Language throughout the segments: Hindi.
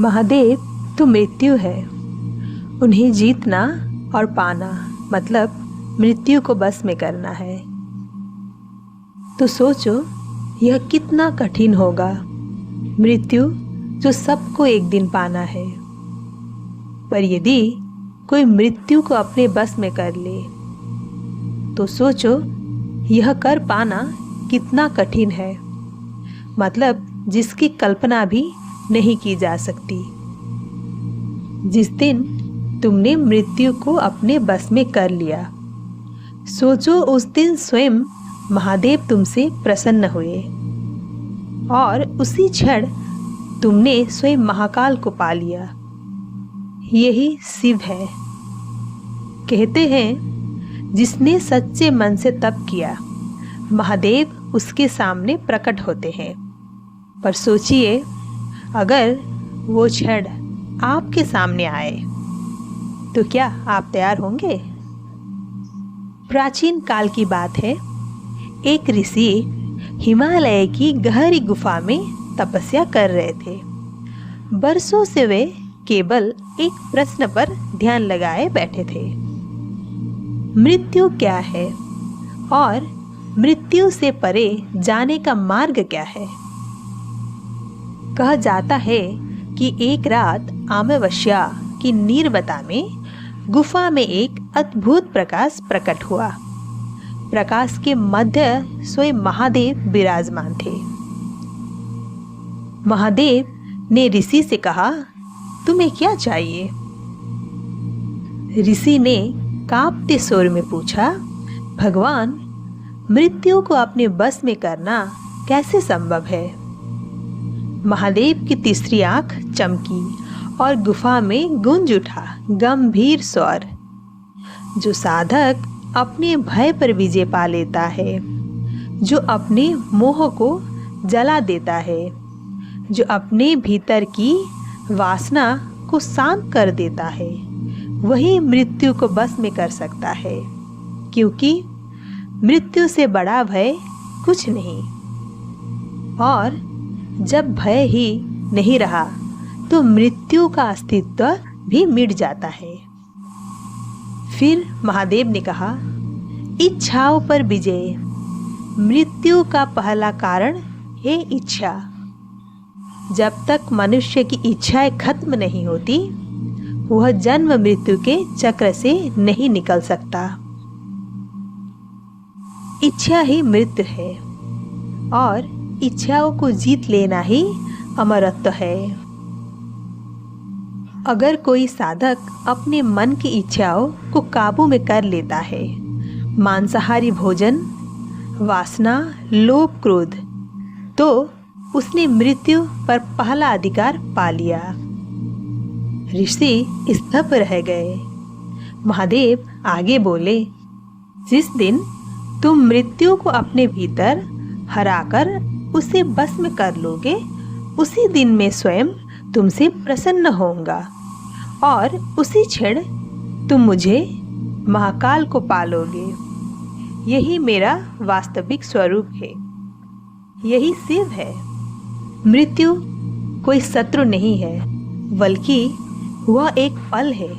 महादेव तो मृत्यु है, उन्हें जीतना और पाना मतलब मृत्यु को बस में करना है। तो सोचो यह कितना कठिन होगा, मृत्यु जो सबको एक दिन पाना है। पर यदि कोई मृत्यु को अपने बस में कर ले तो सोचो यह कर पाना कितना कठिन है, मतलब जिसकी कल्पना भी नहीं की जा सकती। जिस दिन तुमने मृत्यु को अपने बस में कर लिया, सोचो उस दिन स्वयं महादेव तुमसे प्रसन्न हुए और उसी क्षण तुमने स्वयं महाकाल को पा लिया। यही शिव है। कहते हैं जिसने सच्चे मन से तप किया महादेव उसके सामने प्रकट होते हैं। पर सोचिए अगर वो क्षण आपके सामने आए तो क्या आप तैयार होंगे? प्राचीन काल की बात है, एक ऋषि हिमालय की गहरी गुफा में तपस्या कर रहे थे। बरसों से वे केवल एक प्रश्न पर ध्यान लगाए बैठे थे, मृत्यु क्या है और मृत्यु से परे जाने का मार्ग क्या है। कहा जाता है कि एक रात अमावस्या की नीरवता में गुफा में एक अद्भुत प्रकाश प्रकट हुआ। प्रकाश के मध्य स्वयं महादेव विराजमान थे। महादेव ने ऋषि से कहा, तुम्हें क्या चाहिए? ऋषि ने कांपते स्वर में पूछा, भगवान, मृत्यु को अपने बस में करना कैसे संभव है? महादेव की तीसरी आंख चमकी और गुफा में गूंज उठा गंभीर स्वर, जो साधक अपने भय पर विजय पा लेता है, जो अपने मोह को जला देता है, जो अपने भीतर की वासना को शांत कर देता है, वही मृत्यु को बस में कर सकता है। क्योंकि मृत्यु से बड़ा भय कुछ नहीं, और जब भय ही नहीं रहा तो मृत्यु का अस्तित्व भी मिट जाता है। फिर महादेव ने कहा, इच्छाओं पर विजय मृत्यु का पहला कारण है इच्छा। जब तक मनुष्य की इच्छाएं खत्म नहीं होती वह जन्म मृत्यु के चक्र से नहीं निकल सकता। इच्छा ही मृत्यु है और इच्छाओं को जीत लेना ही अमरत्व है। अगर कोई साधक अपने मन की इच्छाओं को काबू में कर लेता है, मांसाहारी भोजन, वासना, लोभ, क्रोध, तो उसने मृत्यु पर पहला अधिकार पा लिया। ऋषि स्तब्ध रह गए। महादेव आगे बोले, जिस दिन तुम मृत्यु को अपने भीतर हराकर उसे बस में कर लोगे, उसी दिन मैं स्वयं तुमसे प्रसन्न होऊंगा और उसी क्षण तुम मुझे महाकाल को पालोगे। यही मेरा वास्तविक स्वरूप है, यही शिव है। मृत्यु कोई शत्रु नहीं है, बल्कि वह एक पल है,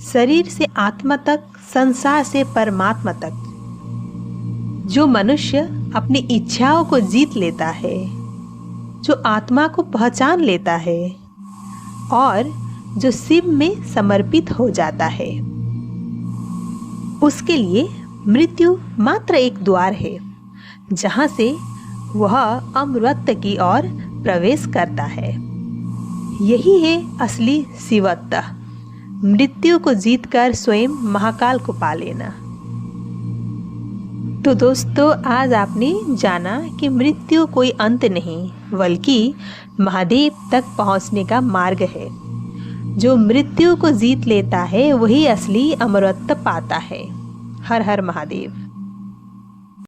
शरीर से आत्मा तक, संसार से परमात्मा तक। जो मनुष्य अपनी इच्छाओं को जीत लेता है, जो आत्मा को पहचान लेता है और जो शिव में समर्पित हो जाता है, उसके लिए मृत्यु मात्र एक द्वार है, जहां से वह अमृत की ओर प्रवेश करता है। यही है असली शिवत्व, मृत्यु को जीतकर स्वयं महाकाल को पा लेना। तो दोस्तों, आज आपने जाना कि मृत्यु कोई अंत नहीं, बल्कि महादेव तक पहुंचने का मार्ग है। जो मृत्यु को जीत लेता है वही असली अमरत्व पाता है। हर हर महादेव।